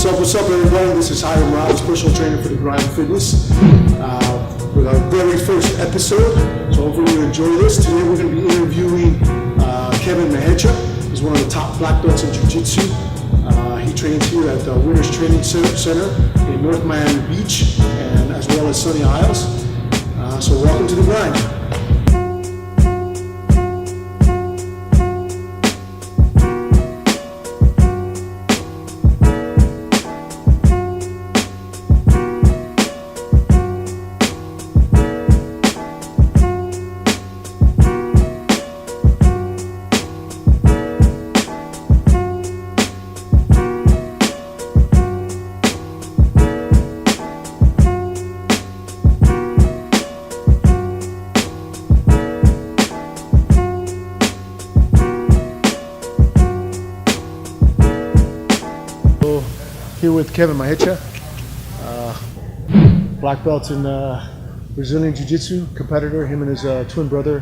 What's up everybody? This is Kevin Mahecha, personal trainer for the Grind Fitness with our very first episode. So hopefully you enjoy this. Today we're going to be interviewing Kevin Mahecha. He's one of the top black belts in Jiu-Jitsu. He trains here at the Winners Training Center in North Miami Beach and as well as Sunny Isles. So welcome to the Grind. Here with Kevin Mahecha, black belt in Brazilian Jiu-Jitsu, competitor. Him and his twin brother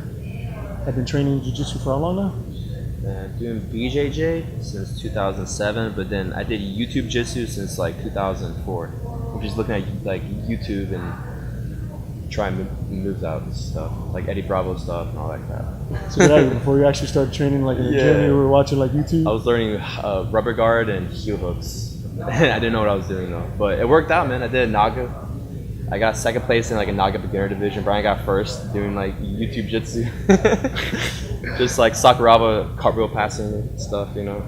have been training Jiu-Jitsu for how long now? Doing BJJ since 2007, but then I did YouTube Jitsu since like 2004. I'm just looking at like YouTube and trying moves out and stuff, like Eddie Bravo stuff and all that crap. So yeah, before you actually started training like in the gym, you were watching like YouTube? I was learning rubber guard and heel hooks. I didn't know what I was doing though, but it worked out, man. I did Naga. I got second place in like a Naga beginner division. Brian got first doing like YouTube Jitsu. Just like Sakuraba cartwheel passing and stuff, you know.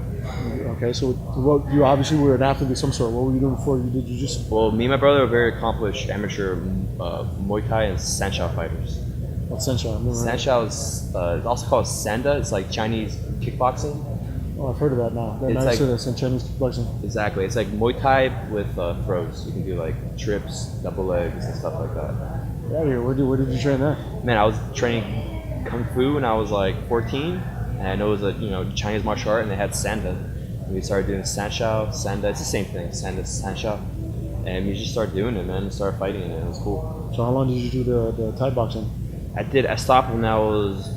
Okay, so what, you obviously were an athlete of some sort. What were you doing before you did Jiu-Jitsu? Well, me and my brother are very accomplished amateur Muay Thai and Sanshao fighters. What's Sanshao? Sanshao is also called Sanda. It's like Chinese kickboxing. Oh, I've heard of that now. It's like that's in Chinese kickboxing. Exactly. It's like Muay Thai with throws. You can do like trips, double legs, and stuff like that. Yeah, where did you train that? Man, I was training Kung Fu when I was like 14, and I know it was a Chinese martial art, and they had Sanda. And we started doing Sanshao, Sanda. It's the same thing, Sanda, Sanshao. And we just started doing it, man. And started fighting it. It was cool. So how long did you do the Thai boxing? I stopped when I was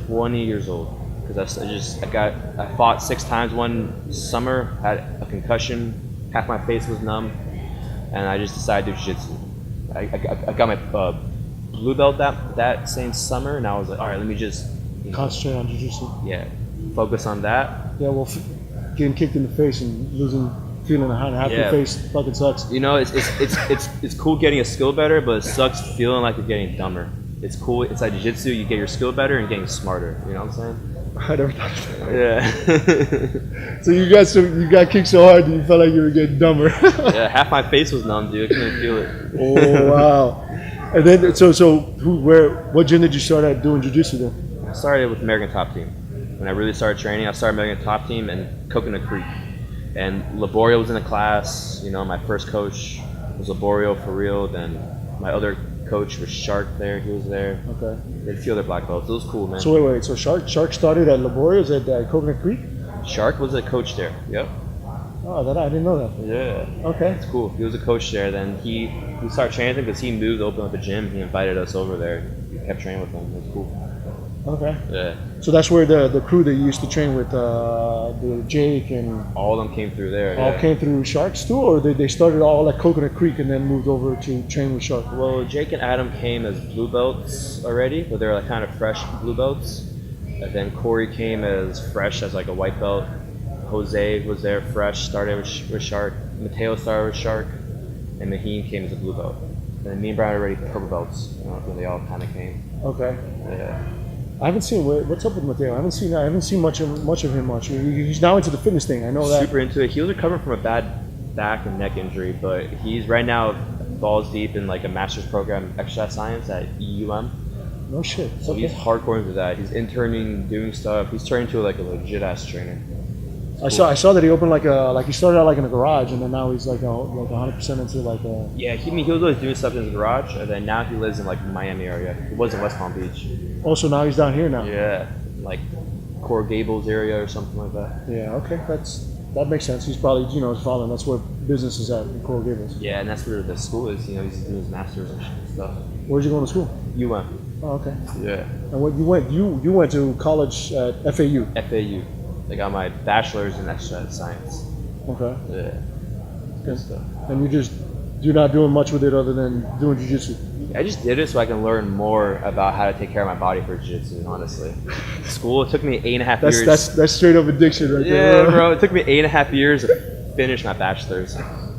20 years old. Because I fought 6 times one summer, had a concussion, half my face was numb, and I just decided to do jiu-jitsu. I got my blue belt that same summer, and I was like, all right, let me just concentrate on jiu-jitsu. Yeah, focus on that. Yeah, well, getting kicked in the face and feeling half your face fucking sucks. You know, it's cool getting a skill better, but it sucks feeling like you're getting dumber. It's cool inside jiu-jitsu, you get your skill better and getting smarter. You know what I'm saying? I never thought of that. Yeah. So you got kicked so hard that you felt like you were getting dumber. Yeah, half my face was numb, dude. I couldn't feel it. Oh wow! And then what gym did you start at doing jiu-jitsu then? I started with American Top Team. When I really started training, I started American Top Team and Coconut Creek. And Laborio was in the class. You know, my first coach was Laborio for real. Then my other coach was Shark there. He was there. Okay. They had a few other black belts. It was cool, man. So wait. So Shark started at Laborio? Is it at Coconut Creek? Shark was a coach there. Yep. Oh, I didn't know that. Yeah. Okay. It's cool. He was a coach there. Then we started training because he moved to open up a gym. He invited us over there. We kept training with him. It was cool. Okay. Yeah. So that's where the crew that you used to train with, the Jake and all of them came through there. All came through Sharks too, or they started all at Coconut Creek and then moved over to train with Shark? Well, Jake and Adam came as blue belts already, but they're like kind of fresh blue belts. And then Corey came as fresh as like a white belt. Jose was there fresh, started with Shark. Mateo started with Shark, and Maheen came as a blue belt. And then me and Brian already purple belts. When they all kind of came. Okay. Yeah. I haven't seen what's up with Mateo. I haven't seen much of him much. He's now into the fitness thing. I know that. Super into it. He was recovering from a bad back and neck injury, but he's right now balls deep in like a master's program exercise science at EUM. No shit. So he's hardcore into that. He's interning, doing stuff. He's turning into like a legit ass trainer. Cool. I saw that he opened he started out like in a garage, and then now he's like 100% into like a. Yeah, he was always doing stuff in the garage, and then now he lives in like Miami area. He was in West Palm Beach. Also, now he's down here now. Yeah, like Coral Gables area or something like that. Yeah, okay, that makes sense. He's probably following. That's where business is at in Coral Gables. Yeah, and that's where the school is. He's doing his masters and stuff. Where'd you go to school? UM. Oh, okay. Yeah. And what you went to college at FAU? FAU. I got my bachelor's in exercise science. Okay. Yeah. Good stuff. And you're not doing much with it other than doing jiu-jitsu. I just did it so I can learn more about how to take care of my body for jiu-jitsu, honestly. School, it took me 8.5 years. That's straight up addiction right there. Yeah, bro. It took me 8.5 years to finish my bachelor's.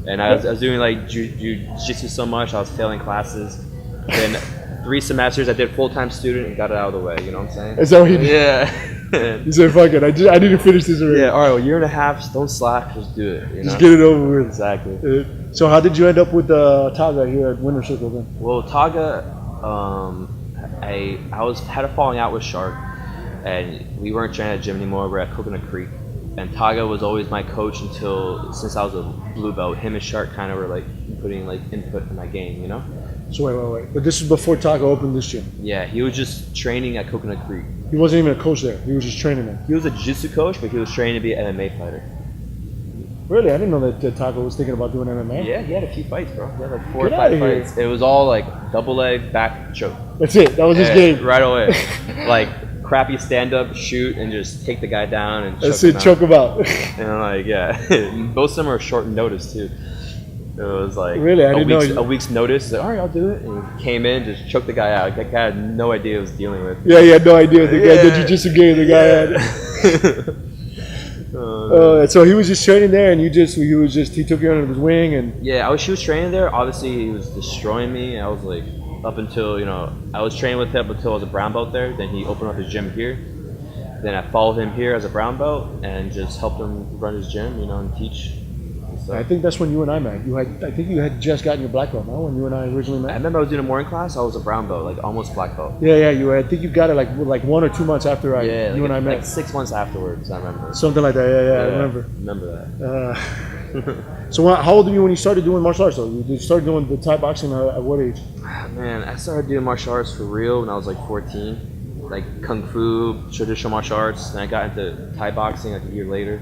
And I was doing like jiu-jitsu so much, I was failing classes. Then 3 semesters, I did full-time student and got it out of the way, you know what I'm saying? Is that what you did? Yeah. You said, fuck it, I need to finish this already. Yeah, all right, well, 1.5 years, don't slack, just do it. You know? Just get it over with. Exactly. So how did you end up with Taga here at Winter Circle then? Well, Taga, I had a falling out with Shark, and we weren't training at the gym anymore. We're at Coconut Creek, and Taga was always my coach since I was a blue belt. Him and Shark kind of were like putting like input in my game, you know. So wait. But this is before Taga opened this gym. Yeah, he was just training at Coconut Creek. He wasn't even a coach there. He was just training there. He was a jiu-jitsu coach, but he was training to be an MMA fighter. Really? I didn't know that Taga was thinking about doing MMA. Yeah, he had a few fights, bro. He had like 4 or Get 5 outta here. fights. It was all like double leg, back choke. That's it. That was his game. Right away. Like crappy stand up, shoot, and just take the guy down and That's choke it. Choke him out. And I'm like, yeah. Both of them are short notice too. It was like Really? I didn't know. a week's notice. Like, all right, I'll do it. And he came in, just choked the guy out. That guy had no idea what he was dealing with. Yeah, he had no idea. The guy, the jiu-jitsu game the guy had. So he was just training there, and he took you under his wing, and Yeah, she was training there. Obviously, he was destroying me. I was like, up until, I was training with him until I was a brown belt there. Then he opened up his gym here. Then I followed him here as a brown belt and just helped him run his gym, and teach. So, I think that's when you and I met. I think you had just gotten your black belt, no? When you and I originally I met. remember I was doing a morning class. I was a brown belt, like almost black belt. Yeah. I think you got it like 1 or 2 months after you and I met. Like 6 months afterwards, I remember. Something like that. Yeah, I remember. Remember that. So how old were you when you started doing martial arts? Though you started doing the Thai boxing at what age? Man, I started doing martial arts for real when I was like 14, like kung fu, traditional martial arts. And I got into Thai boxing like a year later.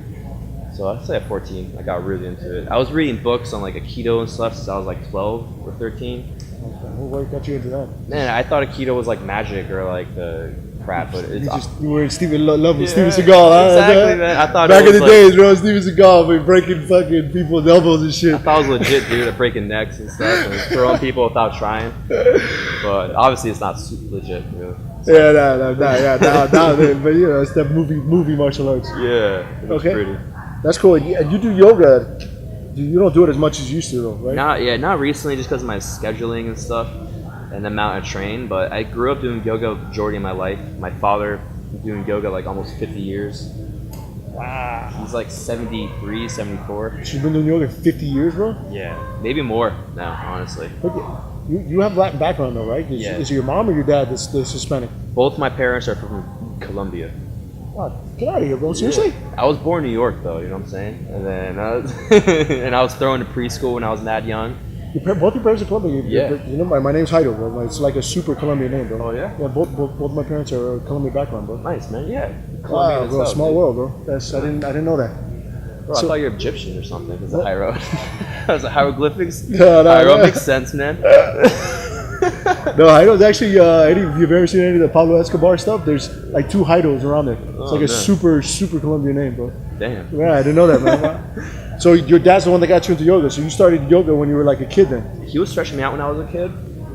So I'd say at 14, I got really into it. I was reading books on like Aikido and stuff since I was like 12 or 13. Okay. What got you into that? Man, I thought Aikido was like magic or like the crap, but it's You were in love with Steven Seagal, huh? Exactly, man. I thought back it was in the days, bro, Steven Seagal breaking fucking people's elbows and shit. I thought it was legit, dude, at breaking necks and stuff and throwing people without trying. But obviously, it's not super legit, really. Yeah, no, but it's that movie martial arts. Yeah, it was pretty. That's cool. And you do yoga. You don't do it as much as you used to, though, right? Not recently, just because of my scheduling and stuff, and the amount I train. But I grew up doing yoga majority of my life. My father was doing yoga like almost 50 years. Wow. He's like 73, 74. So you've been doing yoga 50 years, bro? Yeah, maybe more now, honestly. Look, you have Latin background, though, right? Yeah. Is it your mom or your dad that's Hispanic? Both my parents are from Colombia. Wow, get out of here, bro. Seriously? I was born in New York, though. You know what I'm saying? And then I was thrown to preschool when I was that young. Both your parents are Colombian. Yeah. You know, my name's Heido, bro. It's like a super Colombian name, bro. Oh, yeah? Yeah, both my parents are Colombian background, bro. Nice, man. Yeah. Wow, bro. itself, Small dude. world, bro. I didn't know that. Bro, I thought you were Egyptian or something. Because the Hiero. I was like, hieroglyphics? No. Hiero makes sense, man. No, Heido's actually, if you've ever seen any of the Pablo Escobar stuff, there's like 2 Heidos around there. It's like a super Colombian name, bro. Damn. Yeah, I didn't know that, man. So your dad's the one that got you into yoga. So you started yoga when you were like a kid then? He was stretching me out when I was a kid.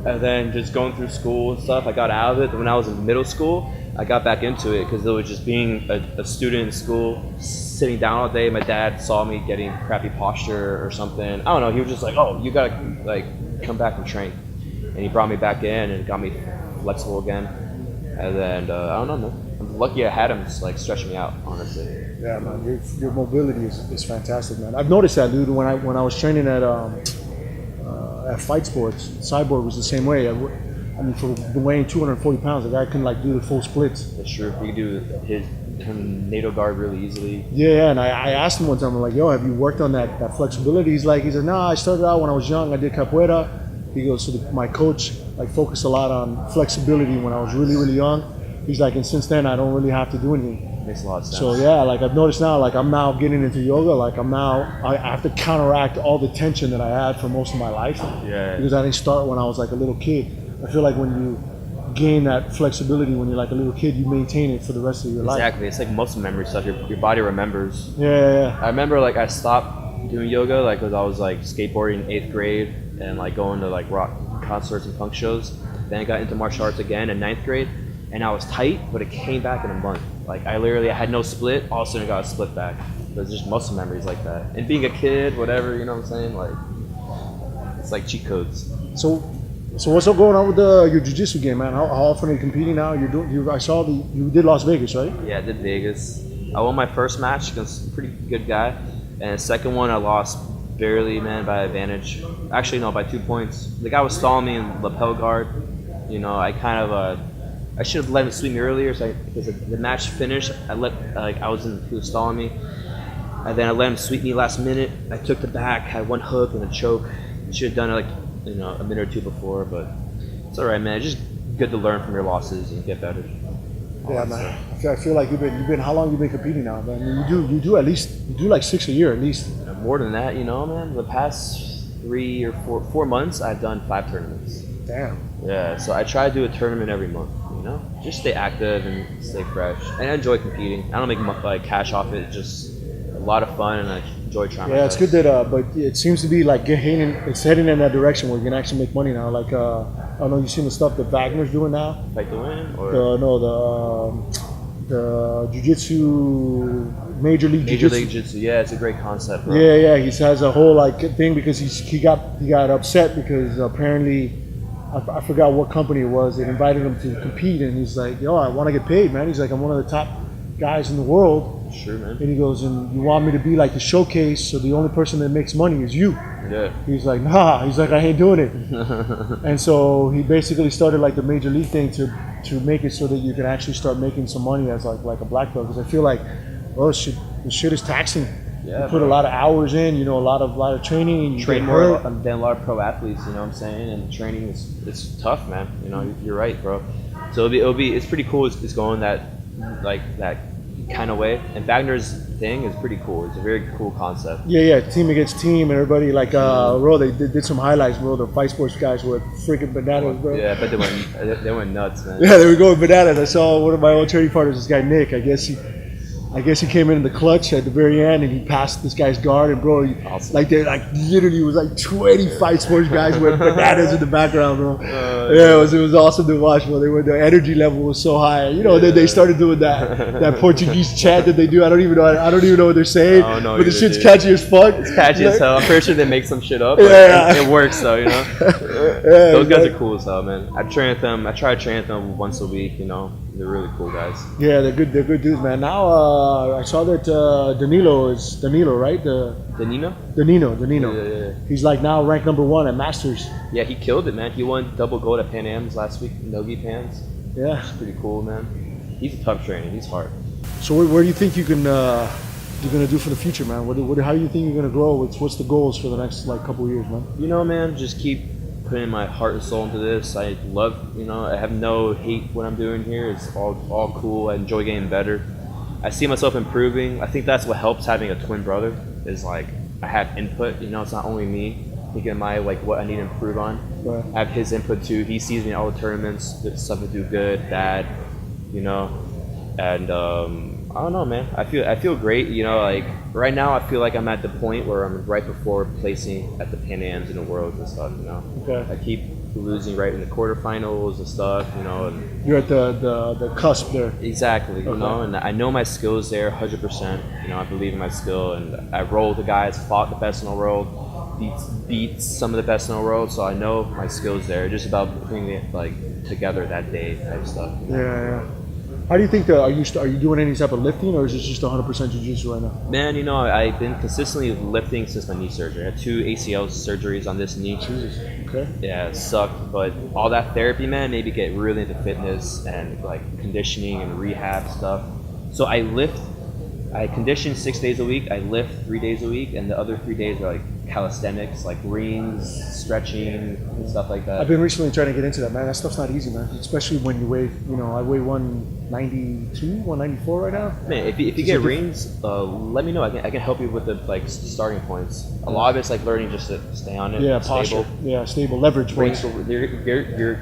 And then just going through school and stuff, I got out of it. When I was in middle school, I got back into it because it was just being a student in school, sitting down all day. My dad saw me getting crappy posture or something. I don't know. He was just like, oh, you got to like come back and train. And he brought me back in and got me flexible again. And then, I don't know, man. I'm lucky I had him like stretching me out, honestly. Yeah, man. Your mobility is fantastic, man. I've noticed that, dude. When I was training at Fight Sports, Cyborg was the same way. I mean, for weighing 240 pounds, the guy couldn't like do the full splits. That's true. He could do his tornado guard really easily. Yeah, and I asked him one time, I'm like, yo, have you worked on that flexibility? He said, no, I started out when I was young. I did capoeira. He goes, so my coach like focused a lot on flexibility when I was really young. He's like, and since then I don't really have to do anything. Makes a lot of sense. So yeah, like I've noticed now, like I'm now getting into yoga. Like I have to counteract all the tension that I had for most of my life. Yeah. Because I didn't start when I was like a little kid. I feel like when you gain that flexibility when you're like a little kid, you maintain it for the rest of your life. Exactly. It's like muscle memory stuff. Your body remembers. Yeah. I remember like I stopped doing yoga, like, cause I was like skateboarding in 8th grade and like going to like rock concerts and punk shows. Then I got into martial arts again in 9th grade, and I was tight, but it came back in a month. Like I had no split, all of a sudden I got a split back. There's just muscle memories like that. And being a kid, whatever, you know what I'm saying? Like, it's like cheat codes. So what's up going on with your jiu-jitsu game, man? How often are you competing now? I saw you did Las Vegas, right? Yeah, I did Vegas. I won my first match against a pretty good guy, and the second one I lost barely, man, by advantage. Actually, no, by 2 points. The guy was stalling me in lapel guard. You know, I kind of I should have let him sweep me earlier, because the match finished. He was stalling me, and then I let him sweep me last minute. I took the back, had one hook and a choke. Should have done it like, you know, a minute or two before, but it's all right, man. It's just good to learn from your losses and get better. Yeah, man. I feel like you've been. How long you been competing now? I mean, you do like 6 a year at least. More than that, you know, man. The past 3 or 4 months, I've done 5 tournaments. Damn. Yeah, so I try to do a tournament every month. You know, just stay active and stay fresh. And I enjoy competing. I don't make like cash off it. It's just a lot of fun, and I enjoy trying. Yeah, it's good that. But it seems to be like it's heading in that direction where you can actually make money now. Like I don't know, you seen the stuff that Wagner's doing now? Fight to win, or the jiu-jitsu Major League Jiu-Jitsu. Yeah, it's a great concept, bro. Yeah. He has a whole like thing because he got upset because apparently I forgot what company it was. They invited him to compete, and he's like, "Yo, I want to get paid, man." He's like, "I'm one of the top guys in the world." Sure, man. And he goes, "And you want me to be like the showcase, so the only person that makes money is you?" Yeah. He's like, "Nah." He's like, "I ain't doing it." And so he basically started like the Major League thing to make it so that you can actually start making some money as like a black belt. Because I feel like, the shit is taxing. Yeah, you put a lot of hours in, you know, a lot of training. And you train get more hurt. than a lot of pro athletes, you know what I'm saying? And training it's tough, man. You know, you're right, bro. So it's pretty cool. It's going that kind of way. And Wagner's thing is pretty cool. It's a very cool concept. Yeah, team against team, and everybody like bro. They did some highlights, bro. The Fight Sports guys were freaking bananas, bro. Yeah, but they went nuts, man. Yeah, they were going bananas. I saw one of my old training partners, this guy Nick. I guess he came in the clutch at the very end, and he passed this guy's guard, and bro, awesome. like they like literally was like 20 Fight Sports guys with bananas in the background, bro. Yeah, it was awesome to watch, bro. The energy level was so high. You know, they started doing that Portuguese chant that they do. I don't even know what they're saying, but the shit's catchy as fuck. It's catchy as hell. I'm pretty sure they make some shit up. Yeah, it works though, you know. Those guys are cool as hell, man. I try to train with them once a week. You know, they're really cool guys. Yeah, they're good dudes, man. Now I saw that Danilo, right? Danilo. Yeah. He's like now ranked #1 at Masters. Yeah, he killed it, man. He won double gold at Pan Am's last week, Nogi Pans. Yeah, it's pretty cool, man. He's a tough trainer. He's hard. So where do you think you're gonna do for the future, man? How do you think you're gonna grow? What's the goals for the next like couple of years, man? You know, man, just keep putting my heart and soul into this. I love, you know, I have no hate what I'm doing here. It's all cool. I enjoy getting better. I see myself improving. I think that's what helps having a twin brother is like I have input. You know, it's not only me thinking of what I need to improve on. Right. I have his input too. He sees me in all the tournaments, the stuff I do good, bad, you know, and I don't know, man. I feel great. You know, like right now, I feel like I'm at the point where I'm right before placing at the Pan Am's in the world and stuff. You know, okay. I keep losing right in the quarterfinals and stuff. You know, and you're at the cusp there. Exactly. You know, and I know my skills there 100%. You know, I believe in my skill, and I roll the guys, fought the best in the world, beat some of the best in the world. So I know my skills there. Just about putting it like together that day type stuff. You know? Yeah. How do you think are you doing any type of lifting, or is it just 100% jiu-jitsu right now? Man, you know, I've been consistently lifting since my knee surgery. I had 2 ACL surgeries on this knee. Jesus. Okay. Yeah, it sucked, but all that therapy, man, made me get really into fitness and like conditioning and rehab stuff. So I condition 6 days a week. I lift 3 days a week, and the other 3 days are like calisthenics, like rings, stretching, and stuff like that. I've been recently trying to get into that, man. That stuff's not easy, man. Especially when you weigh, you know, I weigh 192, 194 right now. Man, if you get rings, let me know. I can help you with the like starting points. A lot of it's like learning just to stay on it. Yeah, stable. Posture. Yeah, stable leverage. Rings, you're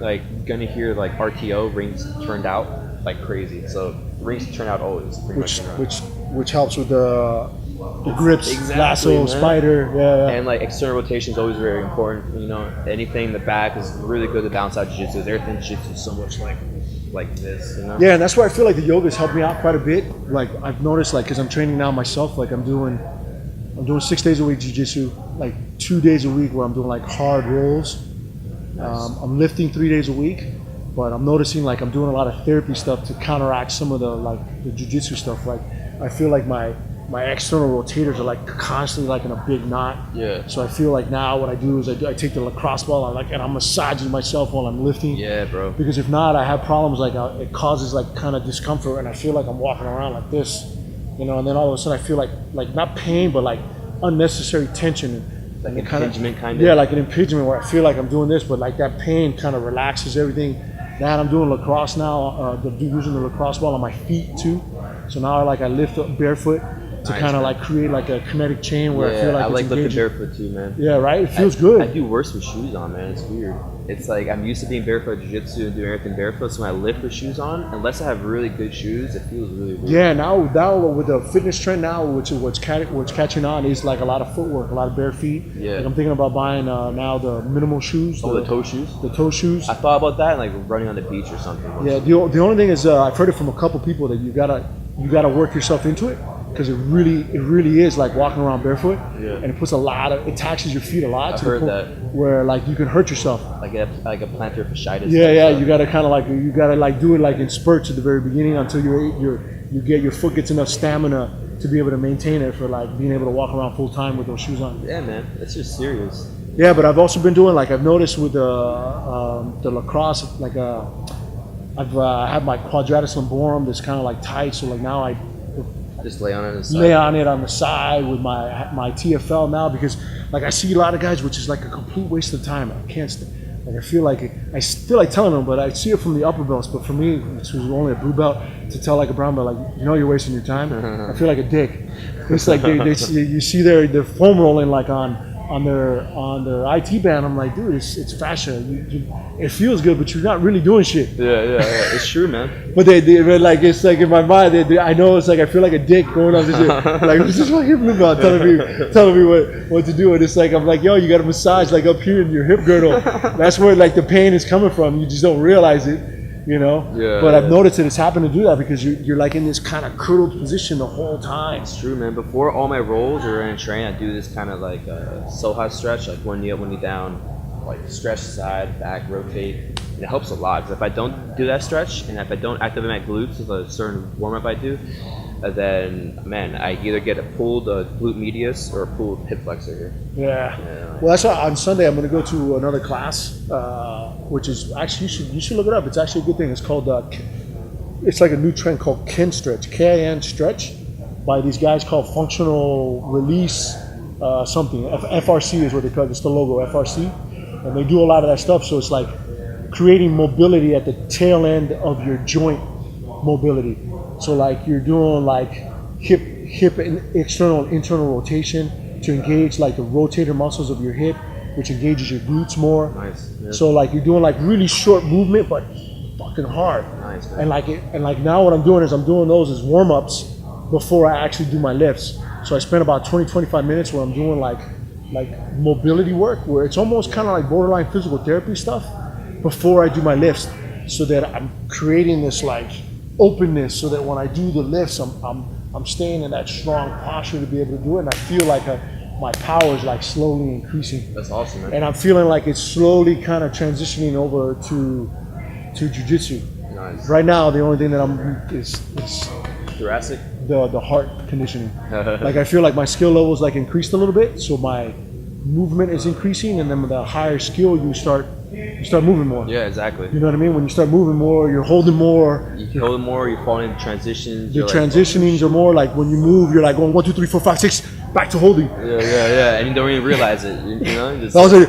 like gonna hear like RTO rings turned out like crazy. So rings turn out always. Which helps with the The grips, Exactly, lasso, man. spider, yeah. And like external rotation is always very important. You know, anything in the back is really good to balance out jiu-jitsu. Everything in jiu-jitsu is so much like this, you know? Yeah, and that's where I feel like the yoga has helped me out quite a bit. Like I've noticed, like, because I'm training now myself, like I'm doing 6 days a week jiu-jitsu, like 2 days a week where I'm doing like hard rolls. Nice. I'm lifting 3 days a week, but I'm noticing like I'm doing a lot of therapy stuff to counteract some of the jiu-jitsu stuff. Like I feel like my external rotators are like constantly like in a big knot. Yeah. So I feel like now what I do is I take the lacrosse ball and I'm massaging myself while I'm lifting. Yeah, bro. Because if not, I have problems like it causes like kind of discomfort, and I feel like I'm walking around like this, you know. And then all of a sudden I feel like not pain, but like unnecessary tension. Like and impingement kind of. Yeah, like an impingement where I feel like I'm doing this, but like that pain kind of relaxes everything. Now I'm doing lacrosse now, using the lacrosse ball on my feet too. So now I lift up barefoot to Nice, kind of man. like create like a kinetic chain where Yeah, I feel like I it's like lifting engaging. barefoot too, man. Yeah, right. It feels I good. do worse with shoes on, man. It's weird. It's like I'm used to being barefoot jiu-jitsu and doing everything barefoot, so when I lift with shoes on, unless I have really good shoes, it feels really weird. Yeah, now with the fitness trend now, which is what's catching on, is like a lot of footwork, a lot of bare feet. Yeah. Like I'm thinking about buying now the minimal shoes. Oh, the toe shoes? The toe shoes. I thought about that and like running on the beach or something. Yeah. The only thing is I've heard it from a couple people that you gotta work yourself into it, because it really is like walking around barefoot. Yeah. And it taxes your feet a lot. I've to the heard point that. where like you can hurt yourself. Like a plantar fasciitis. Yeah. You gotta kind of like do it like in spurts at the very beginning until your foot gets enough stamina to be able to maintain it for like being able to walk around full time with those shoes on. Yeah, man. It's just serious. Yeah, but I've also been doing like I've noticed with the lacrosse, like I've had my quadratus lumborum that's kind of like tight, so like now I Just lay on it. And lay on it on the side with my TFL now, because like I see a lot of guys, which is like a complete waste of time. I can't like I feel like I feel like telling them, but I see it from the upper belts. But for me, which was only a blue belt, to tell like a brown belt, like, you know, you're wasting your time. I feel like a dick. It's like you see their foam rolling like on their IT band. I'm like, dude, it's fascia. It feels good, but you're not really doing shit. Yeah. It's true, man. But they like, it's like in my mind, I know it's like I feel like a dick going on this shit. Like, this is fucking blue belt telling me what to do, and it's like I'm like, yo, you got to massage like up here in your hip girdle. That's where like the pain is coming from. You just don't realize it, you know. Yeah. But I've noticed that it's happened to do that because you're like in this kind of curdled position the whole time. It's true, man. Before all my rolls or in train, I do this kind of like Soha stretch, like one knee up, one knee down, like stretch side, back, rotate. And it helps a lot, because if I don't do that stretch and if I don't activate my glutes with a certain warm up I do, then man, I either get a pulled glute medius or a pulled hip flexor here. Yeah. Well, that's why on Sunday I'm going to go to another class, which is actually you should look it up. It's actually a good thing. It's called it's like a new trend called Kin Stretch, KIN Stretch, by these guys called Functional Release something. FRC is what they call it. It's the logo, FRC, and they do a lot of that stuff. So it's like creating mobility at the tail end of your joint mobility. So like you're doing like hip and external and internal rotation to engage like the rotator muscles of your hip, which engages your glutes more. Nice. Yeah. So like you're doing like really short movement, but fucking hard. Nice, man. And like now what I'm doing is I'm doing those as warm-ups before I actually do my lifts. So I spend about 20-25 minutes where I'm doing like mobility work, where it's almost kind of like borderline physical therapy stuff before I do my lifts, so that I'm creating this like openness, so that when I do the lifts, I'm staying in that strong posture to be able to do it, and I feel like my power is like slowly increasing. That's awesome, man. And I'm feeling like it's slowly kind of transitioning over to jiu-jitsu. Nice. Right now, the only thing that it's Thoracic. the heart conditioning. Like I feel like my skill level is like increased a little bit, so my movement is increasing, and then with the higher skill, you start moving more. Yeah, exactly. You know what I mean? When you start moving more, you're holding more. You can hold more. You're falling into transitions. The you're transitionings are more like when you move, you're like going 1, 2, 3, 4, 5, 6, back to holding. Yeah, and you don't even realize it. You know, just That was it.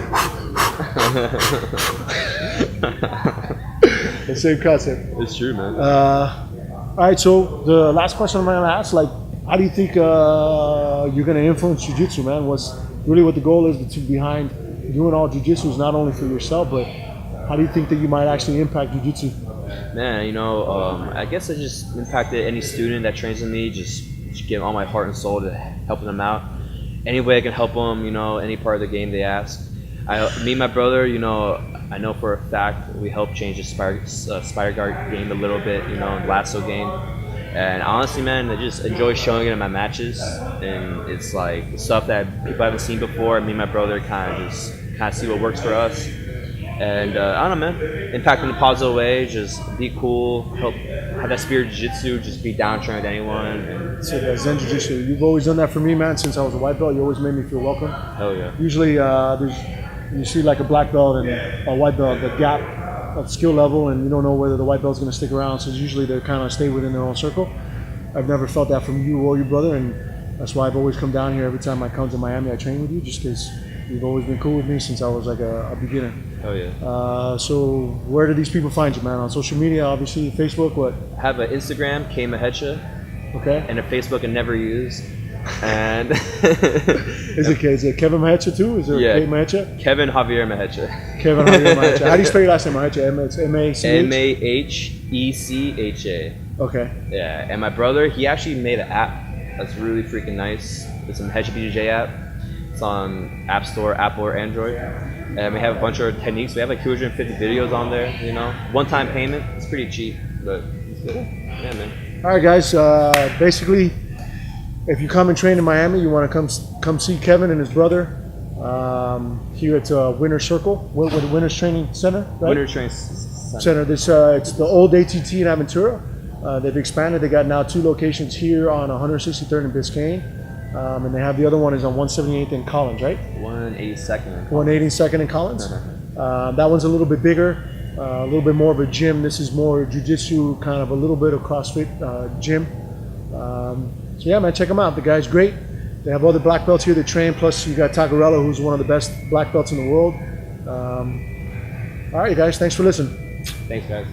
The same concept. It's true, man. All right, so the last question I'm gonna ask, like, how do you think you're gonna influence jiu-jitsu, man? What's really what the goal is behind doing all jiu-jitsu is not only for yourself, but how do you think that you might actually impact jiu-jitsu? Man, you know, I guess I just impacted any student that trains with me, just give all my heart and soul to helping them out. Any way I can help them, any part of the game they ask. Me and my brother, I know for a fact we helped change the spider guard game a little bit, lasso game. And honestly, man, I just enjoy showing it in my matches, and it's like stuff that people haven't seen before. Me and my brother kind of see what works for us, and I don't know, man. Impact in a positive way, just be cool, help have that spirit of jiu-jitsu, just be down training with anyone. And So that Zen Jiu-Jitsu, you've always done that for me, man. Since I was a white belt, you always made me feel welcome. hell yeah, Usually, you see like a black belt and a white belt, the gap of skill level, and you don't know whether the white belt's going to stick around. So usually they kind of stay within their own circle. I've never felt that from you or your brother, and that's why I've always come down here every time I come to Miami. I train with you just because you've always been cool with me since I was like a beginner. hell yeah. So where do these people find you, man? On social media, obviously, Facebook, what? I have an Instagram, Kevin Mahecha, Okay. and a Facebook I never use. And Is it Kevin Mahecha too? Is there Yeah. Kevin Mahecha? Kevin Javier Mahecha. Kevin Javier Mahecha. How do you spell your last name, Mahecha? It's M-A-C-H? Mahecha. Okay. Yeah, and my brother, he actually made an app that's really freaking nice. It's a Mahecha BJJ app. It's on App Store, Apple or Android. And we have a bunch of techniques. We have like 250 videos on there, One-time payment. It's pretty cheap, but it's good. Yeah, man. All right, guys. Basically, if you come and train in Miami, you want to come see Kevin and his brother here at Winter Circle, Winter's Training Center, right? Winter Training Center. It's the old ATT in Aventura. They've expanded. They got now 2 locations here on 163rd and Biscayne, and they have the other one is on 178th and Collins, right? 182nd. 182nd and Collins. That one's a little bit bigger, a little bit more of a gym. This is more jiu-jitsu, kind of a little bit of CrossFit gym. So yeah, man, check them out. The guy's great. They have other black belts here that train. Plus, you got Tagarella, who's one of the best black belts in the world. All right, you guys. Thanks for listening. Thanks, guys.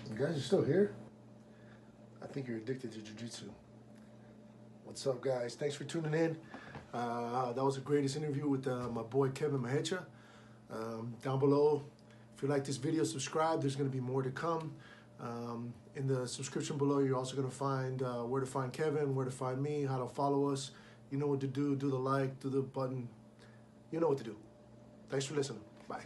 You guys are still here? I think you're addicted to jiu-jitsu. What's up, guys? Thanks for tuning in. That was the greatest interview with my boy Kevin Mahecha. Down below, if you like this video, subscribe. There's going to be more to come. In the subscription below, you're also going to find where to find Kevin, where to find me, how to follow us. You know what to do. Do the like, do the button. You know what to do. Thanks for listening. Bye.